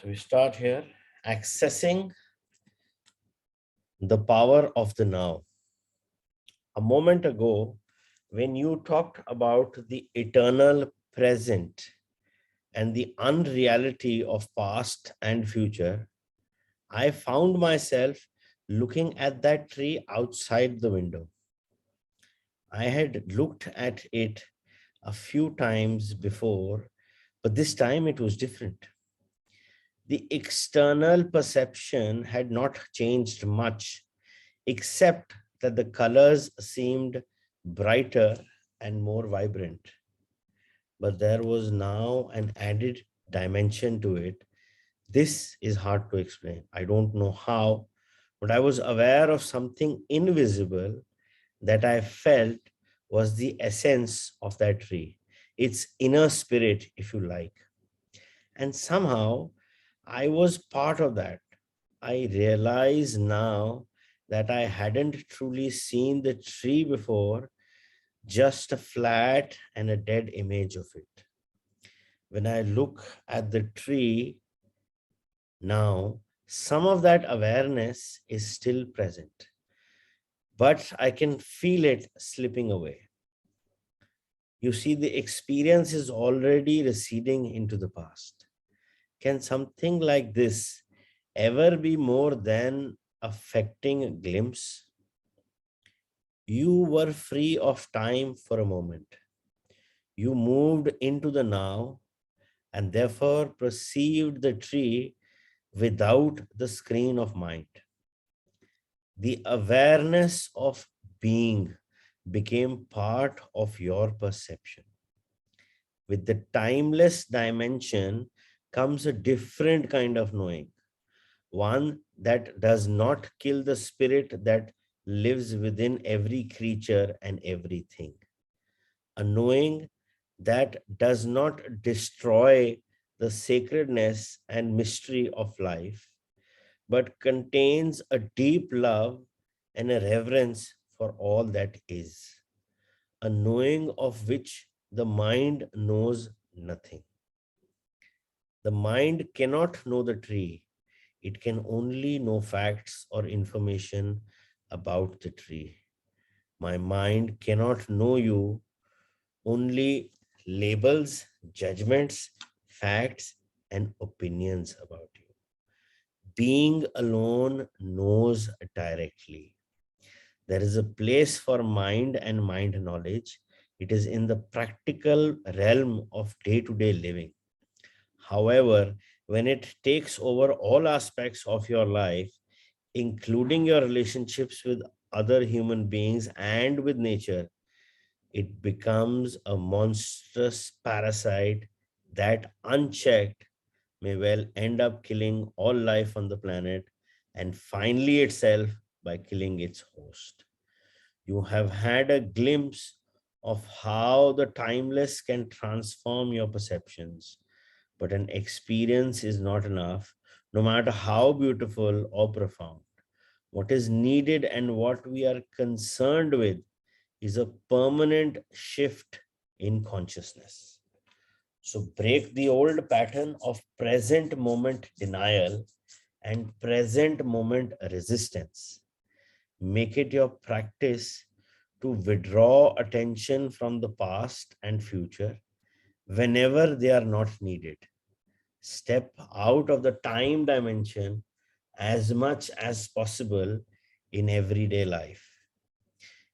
So we start here, accessing the power of the now. A moment ago, when you talked about the eternal present and the unreality of past and future, I found myself looking at that tree outside the window. I had looked at it a few times before, but this time it was different. The external perception had not changed much, except that the colors seemed brighter and more vibrant. But there was now an added dimension to it. This is hard to explain. I don't know how, but I was aware of something invisible that I felt was the essence of that tree, its inner spirit, if you like. And somehow I was part of that. I realize now that I hadn't truly seen the tree before, just a flat and a dead image of it. When I look at the tree now, some of that awareness is still present, but I can feel it slipping away. You see, the experience is already receding into the past. Can something like this ever be more than affecting a glimpse? You were free of time for a moment. You moved into the now and therefore perceived the tree without the screen of mind. The awareness of being became part of your perception. With the timeless dimension comes a different kind of knowing, one that does not kill the spirit that lives within every creature and everything, a knowing that does not destroy the sacredness and mystery of life, but contains a deep love and a reverence for all that is, a knowing of which the mind knows nothing. The mind cannot know the tree, it can only know facts or information about the tree. My mind cannot know you, only labels, judgments, facts, and opinions about you. Being alone knows directly. There is a place for mind and mind knowledge. It is in the practical realm of day to day living. However, when it takes over all aspects of your life, including your relationships with other human beings and with nature, it becomes a monstrous parasite that, unchecked, may well end up killing all life on the planet and finally itself by killing its host. You have had a glimpse of how the timeless can transform your perceptions, but an experience is not enough, no matter how beautiful or profound. What is needed and what we are concerned with is a permanent shift in consciousness. So break the old pattern of present moment denial and present moment resistance. Make it your practice to withdraw attention from the past and future whenever they are not needed. Step out of the time dimension as much as possible in everyday life.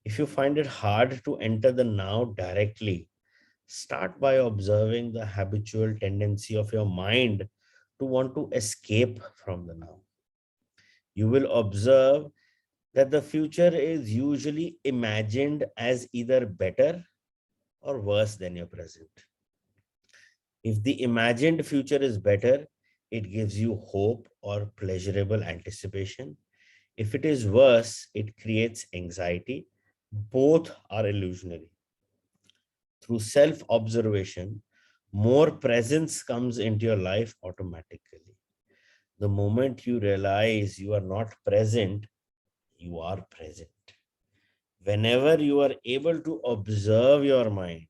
If you find it hard to enter the now directly, start by observing the habitual tendency of your mind to want to escape from the now. You will observe that the future is usually imagined as either better or worse than your present. If the imagined future is better, it gives you hope or pleasurable anticipation. If it is worse, it creates anxiety. Both are illusionary. Through self observation, more presence comes into your life automatically. The moment you realize you are not present, you are present. Whenever you are able to observe your mind,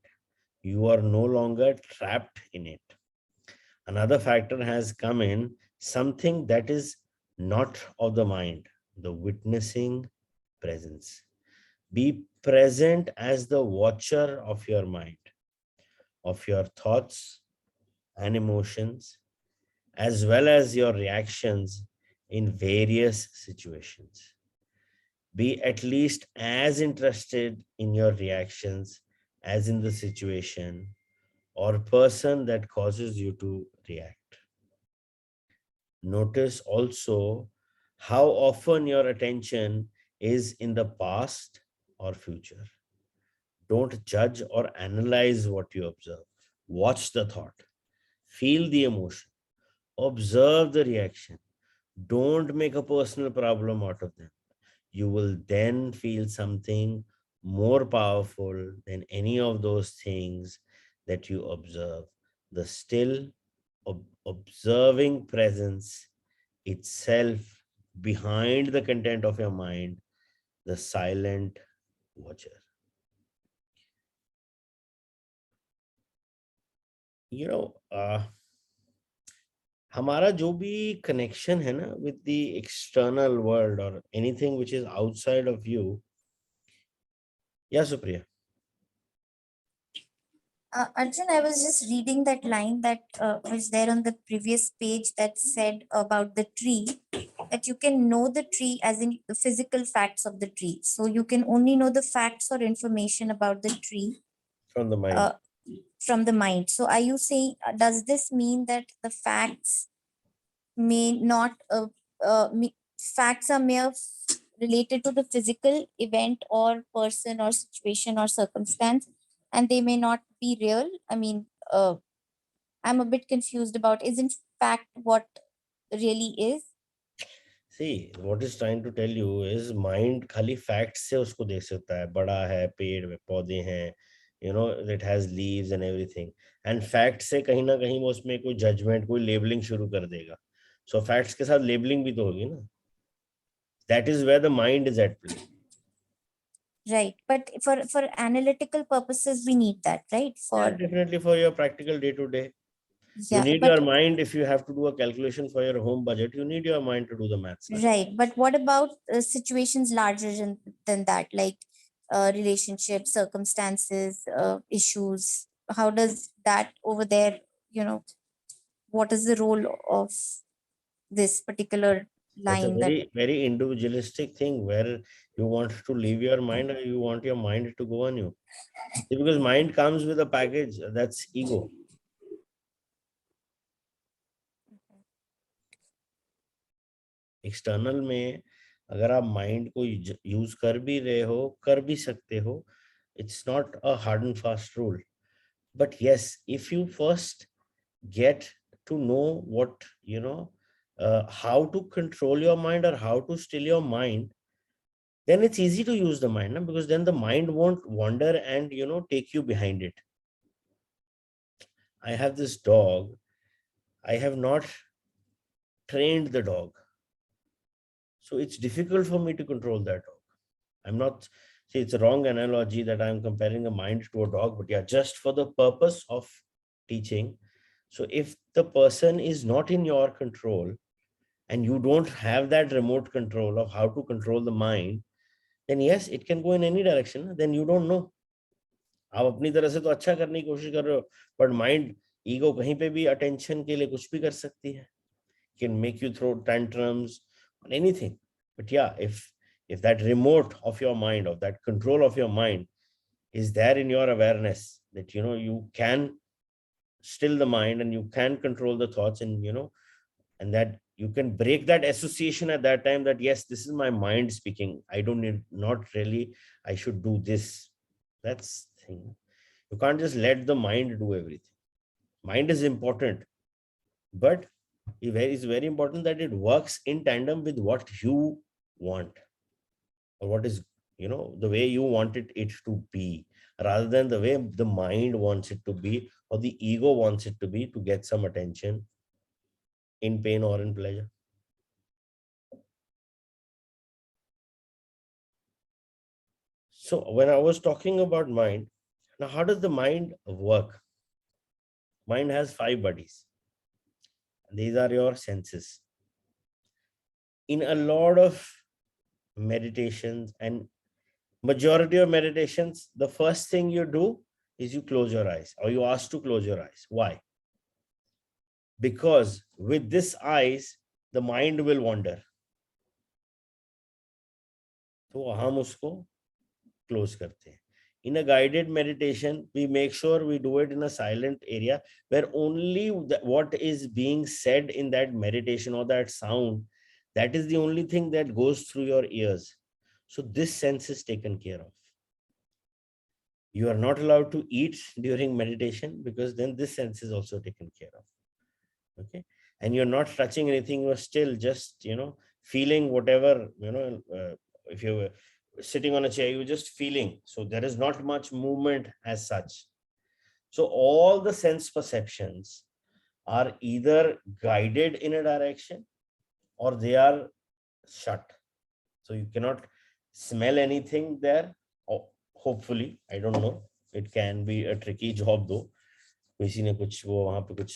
you are no longer trapped in it. Another factor has come in, something that is not of the mind, the witnessing presence. Be present as the watcher of your mind, of your thoughts and emotions, as well as your reactions in various situations. Be at least as interested in your reactions as in the situation or person that causes you to react. Notice also how often your attention is in the past or future. Don't judge or analyze what you observe. Watch the thought, feel the emotion, observe the reaction. Don't make a personal problem out of them. You will then feel something more powerful than any of those things that you observe. The still observing presence itself behind the content of your mind, the silent watcher. You know, हमारा जो भी connection है ना with the external world or anything which is outside of you. Yeah, Supriya. Arjun, I was just reading that line that was there on the previous page that said about the tree, that you can know the tree as in the physical facts of the tree. So you can only know the facts or information about the tree From the mind. uh, from the mind. So are you saying, does this mean that the facts may not, facts are mere related to the physical event or person or situation or circumstance, and they may not be real? I mean, I'm a bit confused about, isn't fact what really is? See, what is trying to tell you is mind खाली facts से उसको देख सकता है, बड़ा है, पेड़ पौधे हैं, you know, it has leaves and everything. And facts से कहीं ना कहीं वो उसमें कोई judgment, कोई labeling शुरू कर देगा. So facts के साथ labeling भी तो होगी ना. That is where the mind is at play. Right, but for analytical purposes we need that, right? Yeah, For definitely for your practical day to day. You yeah, need but your mind. If you have to do a calculation for your home budget, you need your mind to do the maths. Na? right, but what about situations larger than that, like relationships, circumstances, issues? How does that over there, you know, what is the role of this particular That's a line that very, very individualistic thing where you want to leave your mind or you want your mind to go on you. See, because mind comes with a package, that's ego. External में अगर आप mind को use कर भी रहे हो, कर भी सकते हो, it's not a hard and fast rule. But yes, if you first get to know what, you know, how to control your mind or how to still your mind, then it's easy to use the mind, no? Because then the mind won't wander and, you know, take you behind it. I have this dog. I have not trained the dog. So it's difficult for me to control that dog. I'm not, see, it's a wrong analogy that I'm comparing a mind to a dog, but yeah, just for the purpose of teaching. So if the person is not in your control and you don't have that remote control of how to control the mind, then yes, it can go in any direction. Then you don't know. आप अपनी तरह से तो अच्छा करने की कोशिश कर रहे हो, बट माइंड ईगो कहीं पे भी अटेंशन के लिए कुछ भी कर सकती है, can make you throw tantrums or anything. But yeah, if that remote of your mind, of that control of your mind is there in your awareness, that you know you can still the mind and you can control the thoughts, and you know, and that you can break that association at that time, that yes, this is my mind speaking, I don't need, not really I should do this. That's the thing. You can't just let the mind do everything. Mind is important, but it's very important that it works in tandem with what you want, or what is, you know, the way you want it to be, rather than the way the mind wants it to be or the ego wants it to be to get some attention in pain or in pleasure. So when I was talking about mind, now how does the mind work? Mind has 5 bodies. These are your senses. In a lot of meditations and majority of meditations, the first thing you do is you close your eyes, or you ask to close your eyes. Why? Because with this eyes, the mind will wander. तो हम उसको close करते हैं. In a guided meditation, we make sure we do it in a silent area where only what is being said in that meditation or that sound, that is the only thing that goes through your ears. So this sense is taken care of. You are not allowed to eat during meditation because then this sense is also taken care of. Okay. And you're not touching anything, you're still just, feeling whatever, if you're sitting on a chair, you're just feeling. So there is not much movement as such. So all the sense perceptions are either guided in a direction or they are shut. So you cannot smell anything there. Oh, hopefully, I don't know. It can be a tricky job though. किसी ने कुछ वो वहां पे कुछ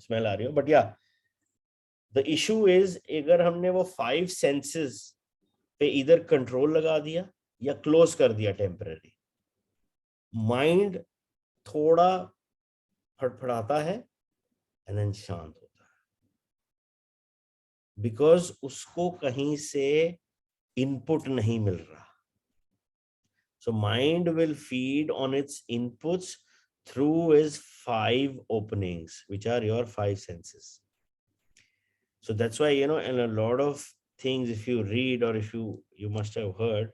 smell आ रही हो, but या द इशू इज अगर हमने वो 5 सेंसेस पे इधर कंट्रोल लगा दिया या क्लोज कर दिया टेम्पररी, माइंड थोड़ा फड़फड़ाता है एंड देन शांत होता है, बिकॉज उसको कहीं से इनपुट नहीं मिल रहा. So mind will feed on its inputs through its 5 openings, which are your 5 senses. So that's why, in a lot of things, if you read or if you must have heard,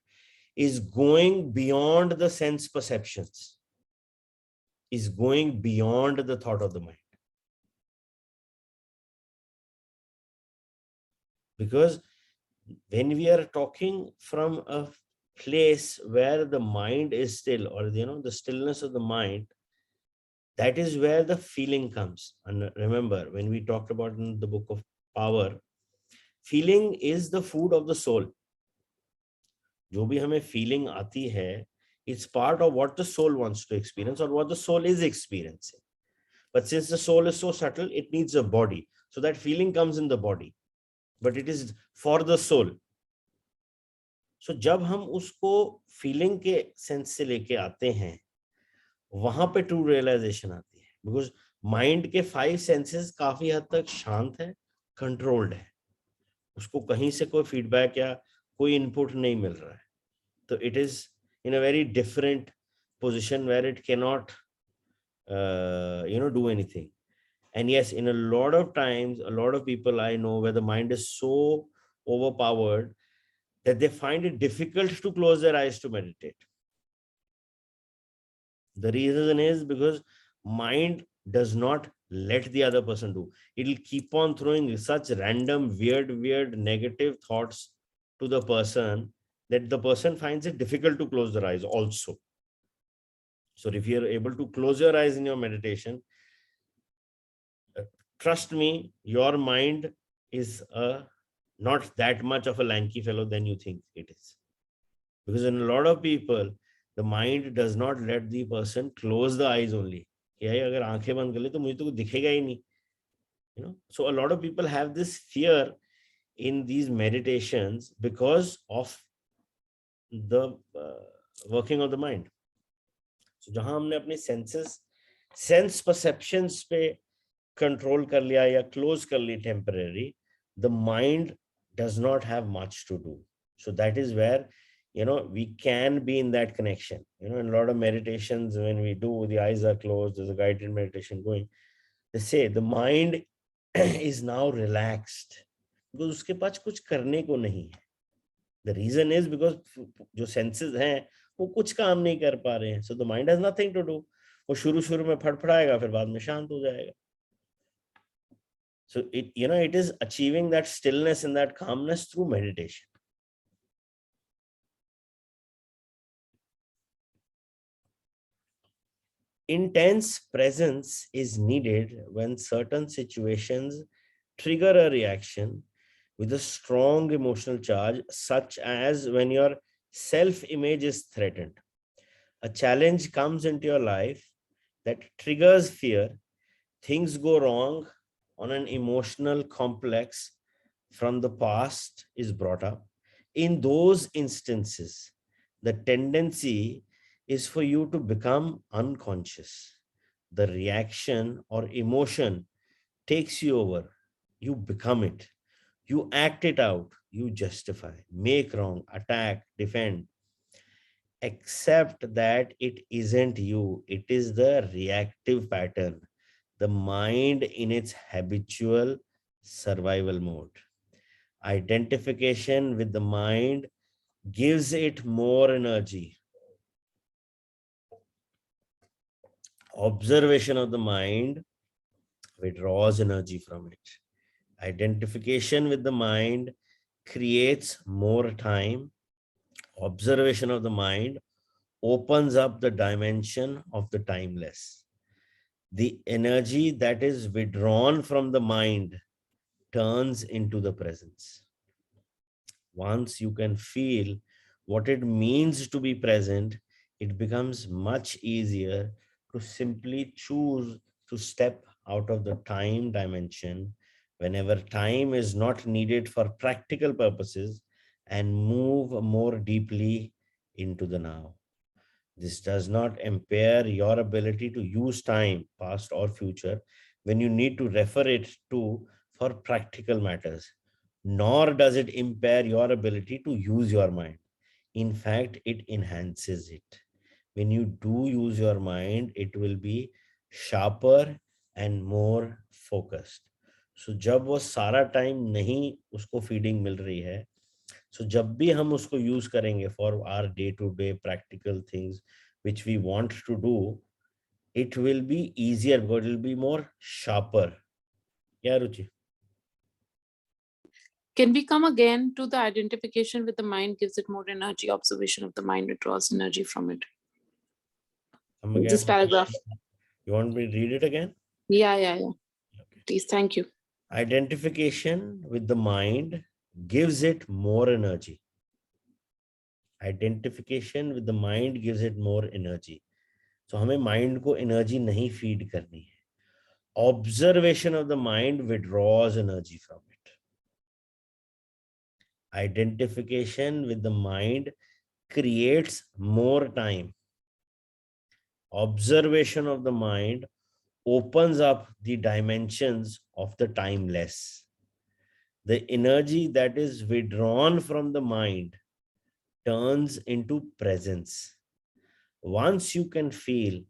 is going beyond the sense perceptions, is going beyond the thought of the mind. Because when we are talking from a place where the mind is still, or the stillness of the mind, that is where the feeling comes. And remember, when we talked about in the book of Power, feeling is the food of the soul. जो भी हमें feeling आती है, it's part of what the soul wants to experience or what the soul is experiencing. But since the soul is so subtle, it needs a body. So that feeling comes in the body, but it is for the soul. So जब हम उसको feeling के sense से लेके आते हैं, वहां पे ट्रू रियलाइजेशन आती है, बिकॉज माइंड के 5 सेंसेस काफी हद तक शांत है, कंट्रोल्ड है, उसको कहीं से कोई फीडबैक या कोई इनपुट नहीं मिल रहा है. तो it is in a very different position where it can not do anything. And yes, in a lot of times, a lot of people I know where the mind is so overpowered that they find it difficult to close their eyes to meditate. The reason is because mind does not let the other person do. It will keep on throwing such random, weird, negative thoughts to the person that the person finds it difficult to close their eyes also. So if you're able to close your eyes in your meditation, trust me, your mind is not that much of a lanky fellow than you think it is. Because in a lot of people, the mind does not let the person close the eyes only. अगर आंखें बंद कर ले तो मुझे तो कुछ दिखेगा ही नहीं. So a lot of people have this fear in these meditations because of the working of the mind. So जहां हमने अपने sense perceptions पे control कर लिया या close कर ली temporary, the mind does not have much to do. So that is where we can be in that connection. In a lot of meditations, when we do, the eyes are closed, there's a guided meditation going, they say the mind is now relaxed because उसके पास कुछ करने को नहीं है. The reason is because जो senses हैं वो कुछ काम नहीं कर पा रहे हैं. So the mind has nothing to do. वो शुरू में फड़फड़ाएगा, फिर बाद में शांत हो जाएगा. So it is achieving that stillness and that calmness through meditation. Intense presence is needed when certain situations trigger a reaction with a strong emotional charge, such as when your self-image is threatened. A challenge comes into your life that triggers fear, things go wrong on an emotional complex from the past is brought up, in those instances, the tendency is for you to become unconscious. The reaction or emotion takes you over. You become it. You act it out. You justify, make wrong, attack, defend. Except that it isn't you, it is the reactive pattern, the mind in its habitual survival mode. Identification with the mind gives it more energy. Observation of the mind withdraws energy from it. Identification with the mind creates more time. Observation of the mind opens up the dimension of the timeless. The energy that is withdrawn from the mind turns into the presence. Once you can feel what it means to be present, it becomes much easier to simply choose to step out of the time dimension whenever time is not needed for practical purposes and move more deeply into the now. This does not impair your ability to use time, past or future, when you need to refer it to for practical matters, nor does it impair your ability to use your mind. In fact, it enhances it. When you do use your mind, it will be sharper and more focused. So जब वो सारा time नहीं उसको feeding मिल रही है, so जब भी हम उसको यूज करेंगे for our day to day practical things which we want to do, it will be easier because it will be more sharper. Yeah, Ruchi. Can we come again to the identification with the mind gives it more energy, observation of the mind withdraws energy from it? Come again. This paragraph. You want me to read it again? Yeah. Okay. Please, thank you. Identification with the mind gives it more energy. Identification with the mind gives it more energy. So हमें mind को energy नहीं feed करनी है. Observation of the mind withdraws energy from it. Identification with the mind creates more time. Observation of the mind opens up the dimensions of the timeless. The energy that is withdrawn from the mind turns into presence. Once you can feel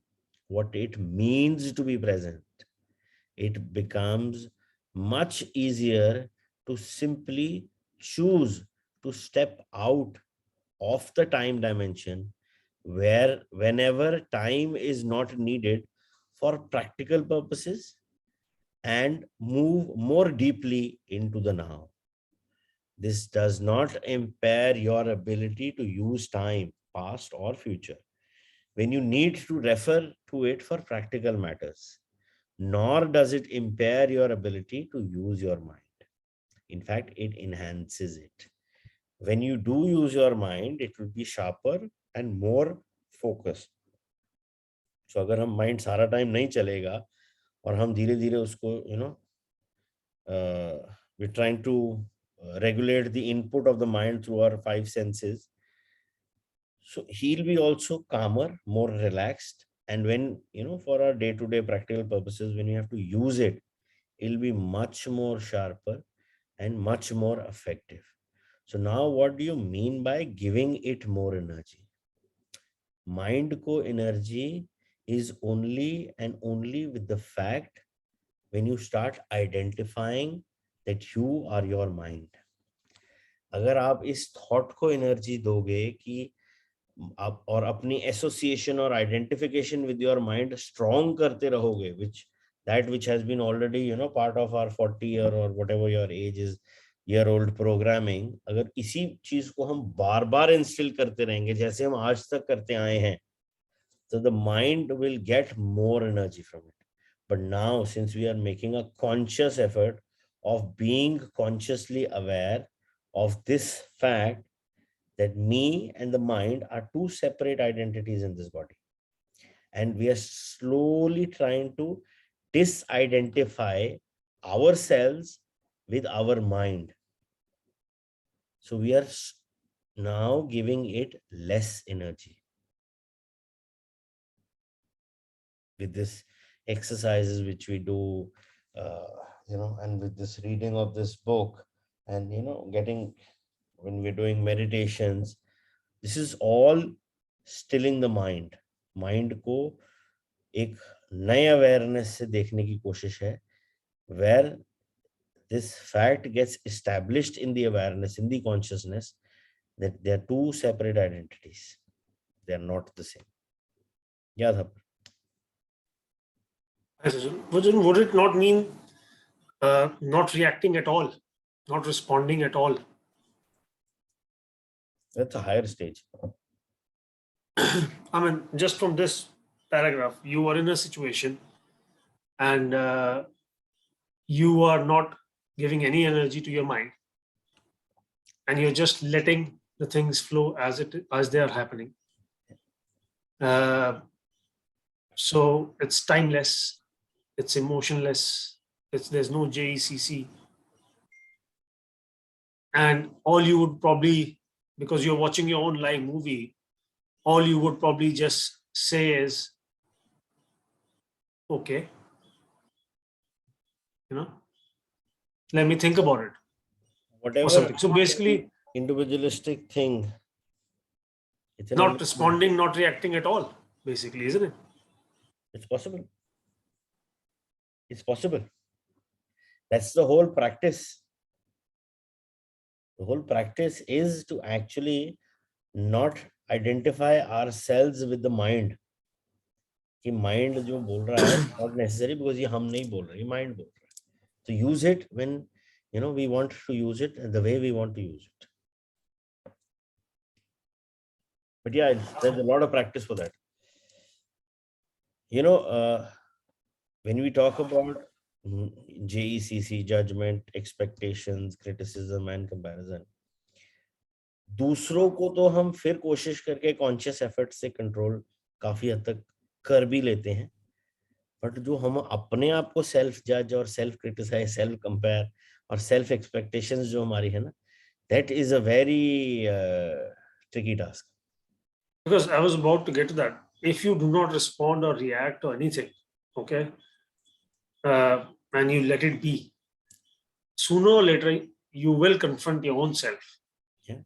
what it means to be present, it becomes much easier to simply choose to step out of the time dimension where whenever time is not needed for practical purposes and move more deeply into the now. This does not impair your ability to use time, past or future, when you need to refer to it for practical matters, nor does it impair your ability to use your mind. In fact, it enhances it. When you do use your mind, it will be sharper and more focused. So अगर हम mind सारा time नहीं चलेगा और हम धीरे धीरे उसको we're trying to regulate the input of the mind through our five senses, so he'll be also calmer, more relaxed, and when for our day-to-day practical purposes, when you have to use it, it'll be much more sharper and much more effective. So now what do you mean by giving it more energy? Mind ko energy is only and only with the fact when you start identifying that you are your mind. अगर आप इस thought को energy दोगे कि आप और अपनी association और identification with your mind strong करते रहोगे, which has been already part of our 40 year or whatever your age is year old programming, अगर इसी चीज को हम बार बार इंस्टिल करते रहेंगे जैसे हम आज तक करते आए हैं, so the mind will get more energy from it. But now, since we are making a conscious effort of being consciously aware of this fact that me and the mind are two separate identities in this body, and we are slowly trying to disidentify ourselves with our mind. So we are now giving it less energy with this exercises which we do, and with this reading of this book, and getting, when we're doing meditations, this is all stilling the mind. Mind को एक नए awareness से देखने की कोशिश है, where this fact gets established in the awareness, in the consciousness, that they are two separate identities. They are not the same. Yeah, Thapar. Would it not mean not reacting at all, not responding at all? That's a higher stage. I mean, just from this paragraph, you are in a situation and you are not giving any energy to your mind, and you're just letting the things flow as they are happening. So it's timeless, it's emotionless, there's no JECC, and all you would probably, because you're watching your own live movie, all you would probably just say is, okay, let me think about it, or Whatever something. So basically, individualistic thing, it's not responding, not reacting at all, basically, isn't it? It's possible. It's possible. That's the whole practice. The whole practice is to actually not identify ourselves with the mind. कि mind जो बोल रहा है, not necessary, because ये हम नहीं बोल रहे, ये mind बोल रहा है. So use it when we want to use it and the way we want to use it. But yeah, there's a lot of practice for that. When we talk about JECC, judgment, expectations, criticism and comparison, दूसरों को तो हम फिर कोशिश करके conscious effort से control काफी हद तक कर भी लेते हैं, बट जो हम अपने आप को सेल्फ जज और सेल्फ क्रिटिसाइज, सेल्फ कंपेयर और सेल्फ एक्सपेक्टेशंस जो हमारी है ना, that is a very tricky task. Because I was about to get to that. If you do not respond or react to anything, okay, and you let it be, sooner or later you will confront your own self. Yeah.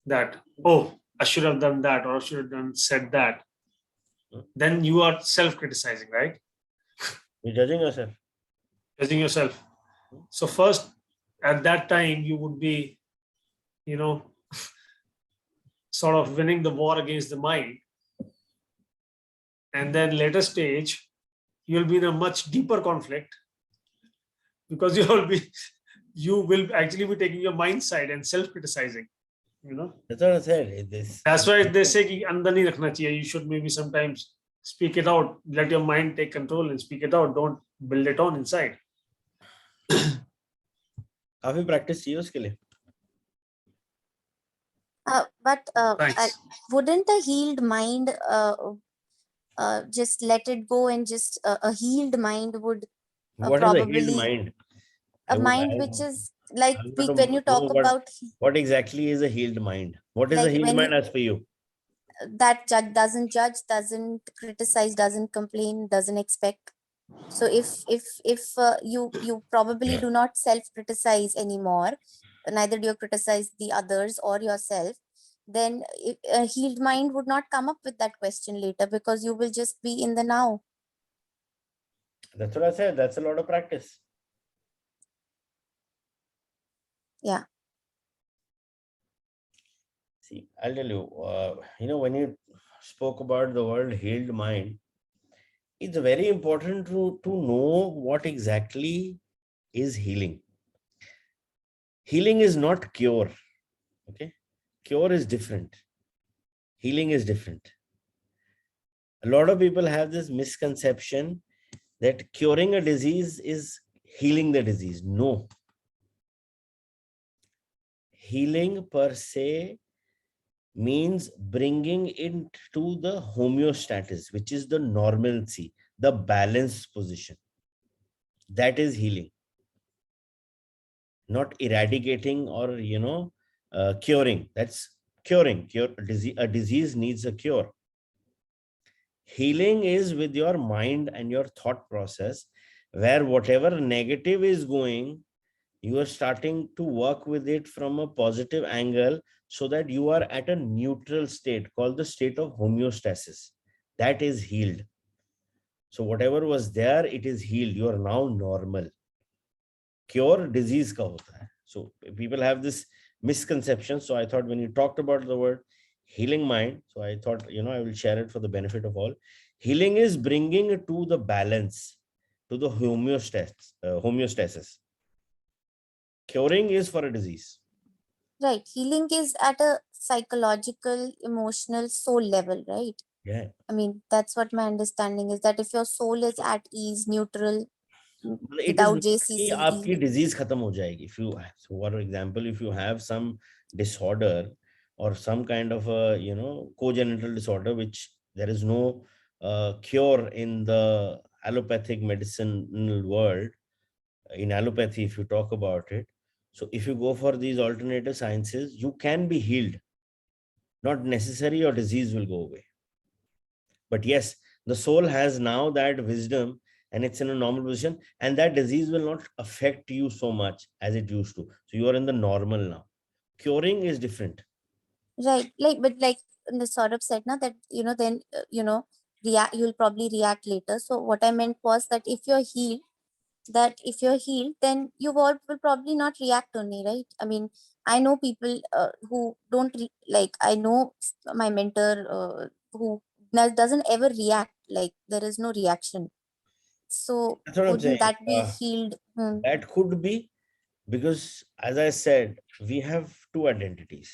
That, oh, I should have done that, or I should have said that. Then you are self-criticizing, right? You're judging yourself. Judging yourself. So first, at that time, you would be, sort of winning the war against the mind. And then later stage, you'll be in a much deeper conflict, because you will actually be taking your mind side and self-criticizing. That's what I said. That's why they say कि अंदर नहीं रखना चाहिए. You should maybe sometimes speak it out. Let your mind take control and speak it out. Don't build it on inside. काफी practice चाहिए उसके लिए. But Thanks. wouldn't a healed mind just let it go, and just a healed mind would What is a healed probably mind? a mind which is like when you talk about what exactly is a healed mind? What is a like healed when mind as for you? that doesn't judge, doesn't criticize, doesn't complain, doesn't expect. So if you probably do not self-criticize anymore, neither do you criticize the others or yourself, then a healed mind would not come up with that question later, because you will just be in the now. That's what I said. That's a lot of practice. Yeah. See, I'll tell you, when you spoke about the word healed mind, it's very important to know what exactly is healing. Healing is not cure. Okay. Cure is different. Healing is different. A lot of people have this misconception that curing a disease is healing the disease. No. Healing per se means bringing it to the homeostasis, which is the normalcy, the balanced position. That is healing, not eradicating or, curing. That's curing. A disease needs a cure. Healing is with your mind and your thought process, where whatever negative is going, you are starting to work with it from a positive angle, so that you are at a neutral state called the state of homeostasis. That is healed. So whatever was there, it is healed. You are now normal. Cure disease ka hota hai. So people have this misconception. So I thought when you talked about the word healing mind, so I thought, I will share it for the benefit of all. Healing is bringing it to the balance, to the homeostasis. Curing is for a disease. Right. Healing is at a psychological, emotional, soul level, right? Yeah. I mean, that's what my understanding is, that if your soul is at ease, neutral, It is without not कि JCCE. आपकी disease खत्म हो जाएगी. If you, so for example, if you have some disorder or some kind of a, congenital disorder, which there is no cure in the allopathic medicinal world, in allopathy, if you talk about it. So if you go for these alternative sciences, you can be healed. Not necessary your disease will go away. But yes, the soul has now that wisdom and it's in a normal position, and that disease will not affect you so much as it used to. So you are in the normal now. Curing is different. Right. But in the sort of said now that, then, you'll probably react later. So what I meant was that if you're healed, then you will probably not react only, right? I mean, I know people who don't I know my mentor who doesn't ever react, like there is no reaction. So That's what I'm saying. wouldn't that be healed? That could be, because as I said, we have two identities.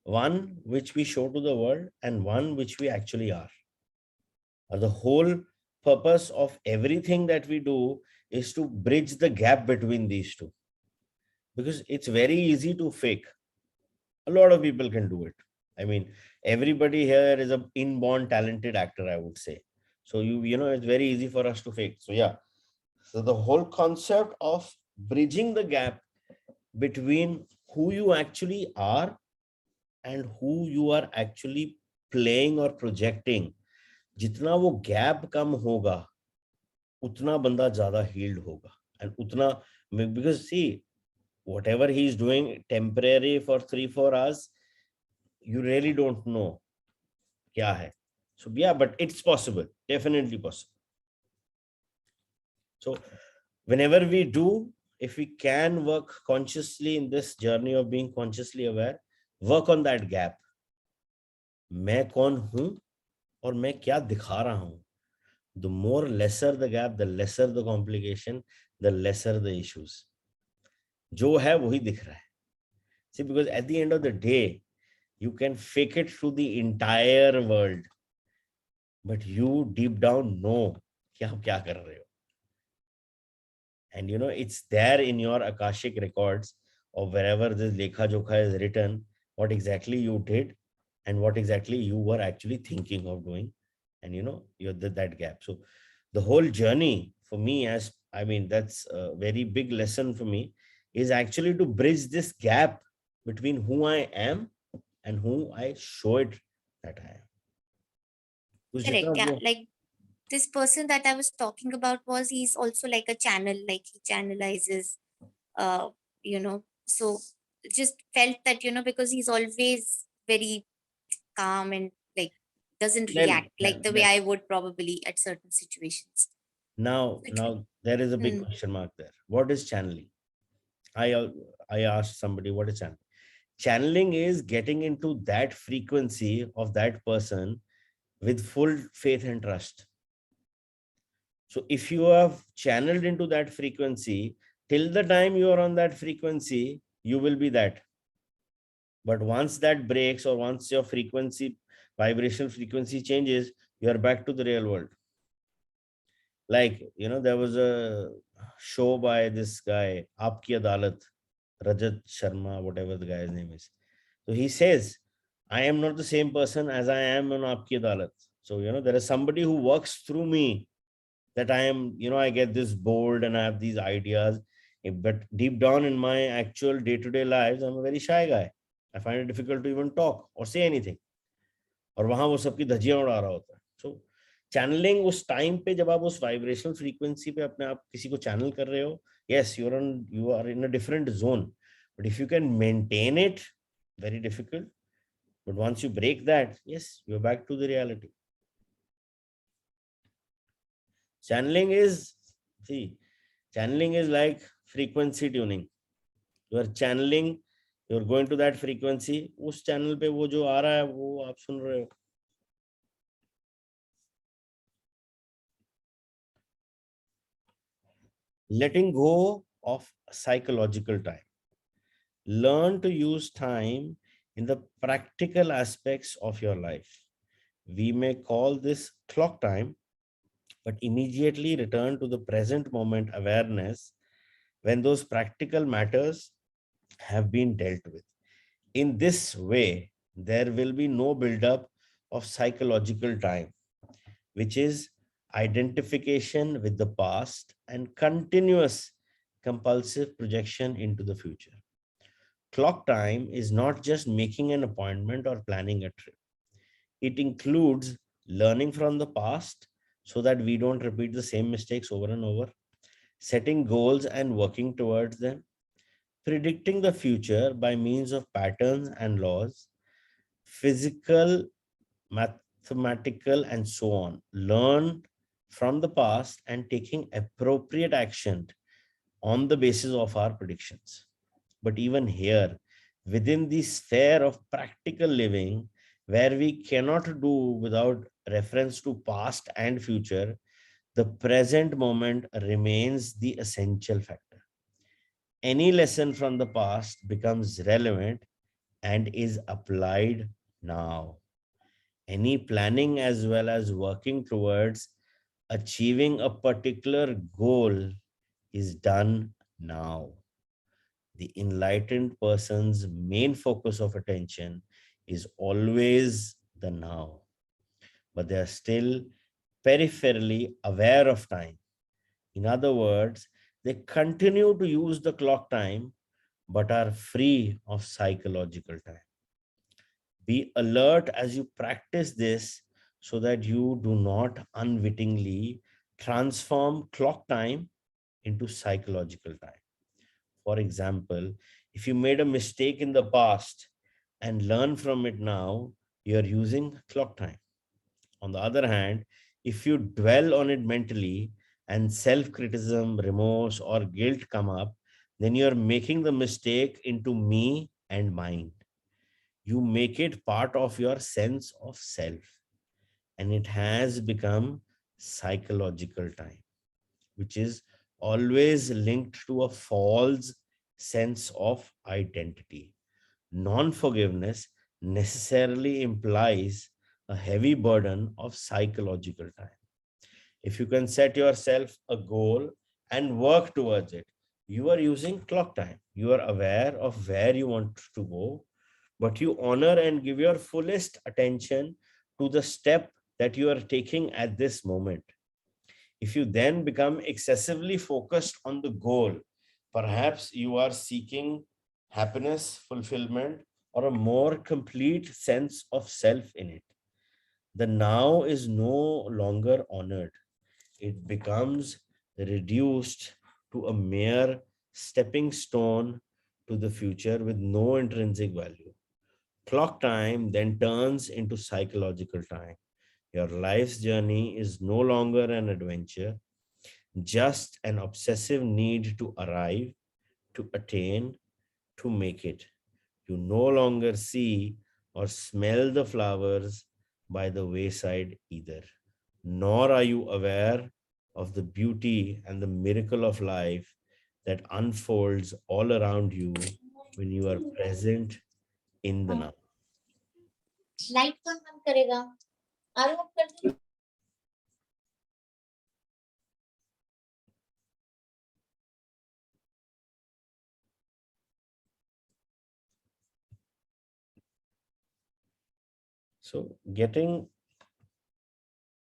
One which we show to the world and one which we actually are. The whole purpose of everything that we do is to bridge the gap between these two, because it's very easy to fake. A lot of people can do it. I mean, everybody here is an inborn talented actor, I would say. So it's very easy for us to fake. So yeah, so the whole concept of bridging the gap between who you actually are and who you are actually playing or projecting, जितना वो gap कम होगा, उतना बंदा ज़्यादा healed होगा. And उतना, because see, whatever he is doing temporary for 3-4 hours, you really don't know kya hai. So yeah, but it's possible, definitely possible. So whenever we do, if we can work consciously in this journey of being consciously aware, work on that gap. मैं कौन हूं और मैं क्या दिखा रहा हूं. The more lesser the gap, the lesser the complication, the lesser the issues. जो है वही दिख रहा है. See, because at the end of the day, you can fake it through the entire world, but you deep down know कि आप क्या कर रहे हो. And it's there in your Akashic records, or wherever this Lekha Jokha is written, what exactly you did and what exactly you were actually thinking of doing. And you're that gap. So the whole journey for me, that's a very big lesson for me, is actually to bridge this gap between who I am and who I show it that I am. कुछ Correct. जितना Yeah. वो- Like this person that I was talking about he's also like a channel, like he channelizes, so just felt that, because he's always very calm and like doesn't react like the way I would probably at certain situations. Now there is a big question mark there. What is channeling? I asked somebody, what is channeling? Channeling is getting into that frequency of that person with full faith and trust. So if you have channeled into that frequency, till the time you are on that frequency, you will be that. But once that breaks, or once your vibrational frequency changes, you are back to the real world. Like, there was a show by this guy, Aapki Adalat, Rajat Sharma, whatever the guy's name is. So he says, I am not the same person as I am on Aapki Adalat. So, there is somebody who works through me that I am, I get this bored and I have these ideas. But deep down in my actual day-to-day lives, I'm a very shy guy. I find it difficult to even talk or say anything. और वहां वो सबकी धज्जियां उड़ा रहा होता है. So channelling उस टाइम पे जब आप उस वाइब्रेशनल फ्रीक्वेंसी पे अपने आप किसी को चैनल कर रहे हो, yes, you are in a different zone, but if you can maintain it, very difficult. But once you break that, yes, you're back to the reality. Channeling is, see, channeling is like frequency tuning. You are channeling, you're going to that frequency, उस channel पे वो जो आ रहा है वो आप सुन रहे हो. Letting go of psychological time. Learn to use time in the practical aspects of your life. We may call this clock time, but immediately return to the present moment awareness when those practical matters have been dealt with. In this way, there will be no buildup of psychological time, which is identification with the past and continuous compulsive projection into the future. Clock time is not just making an appointment or planning a trip. It includes learning from the past so that we don't repeat the same mistakes over and over, setting goals and working towards them, predicting the future by means of patterns and laws, physical, mathematical, and so on. Learn from the past and taking appropriate action on the basis of our predictions. But even here, within the sphere of practical living, where we cannot do without reference to past and future, the present moment remains the essential factor. Any lesson from the past becomes relevant and is applied now. Any planning as well as working towards achieving a particular goal is done now. The enlightened person's main focus of attention is always the now, but they are still peripherally aware of time. In other words, they continue to use the clock time, but are free of psychological time. Be alert as you practice this so that you do not unwittingly transform clock time into psychological time. For example, if you made a mistake in the past and learn from it now, you're using clock time. On the other hand, if you dwell on it mentally and self-criticism, remorse, or guilt come up, then you're making the mistake into me and mine. You make it part of your sense of self, and it has become psychological time, which is always linked to a false sense of identity. Non-forgiveness necessarily implies a heavy burden of psychological time. If you can set yourself a goal and work towards it, you are using clock time. You are aware of where you want to go, but you honor and give your fullest attention to the step that you are taking at this moment. If you then become excessively focused on the goal, perhaps you are seeking happiness, fulfillment, or a more complete sense of self in it. The now is no longer honored. It becomes reduced to a mere stepping stone to the future with no intrinsic value. Clock time then turns into psychological time. Your life's journey is no longer an adventure, just an obsessive need to arrive, to attain, to make it. You no longer see or smell the flowers by the wayside either, nor are you aware of the beauty and the miracle of life that unfolds all around you when you are present in the now. Light कौन बंद करेगा? आरो of कर दो. So getting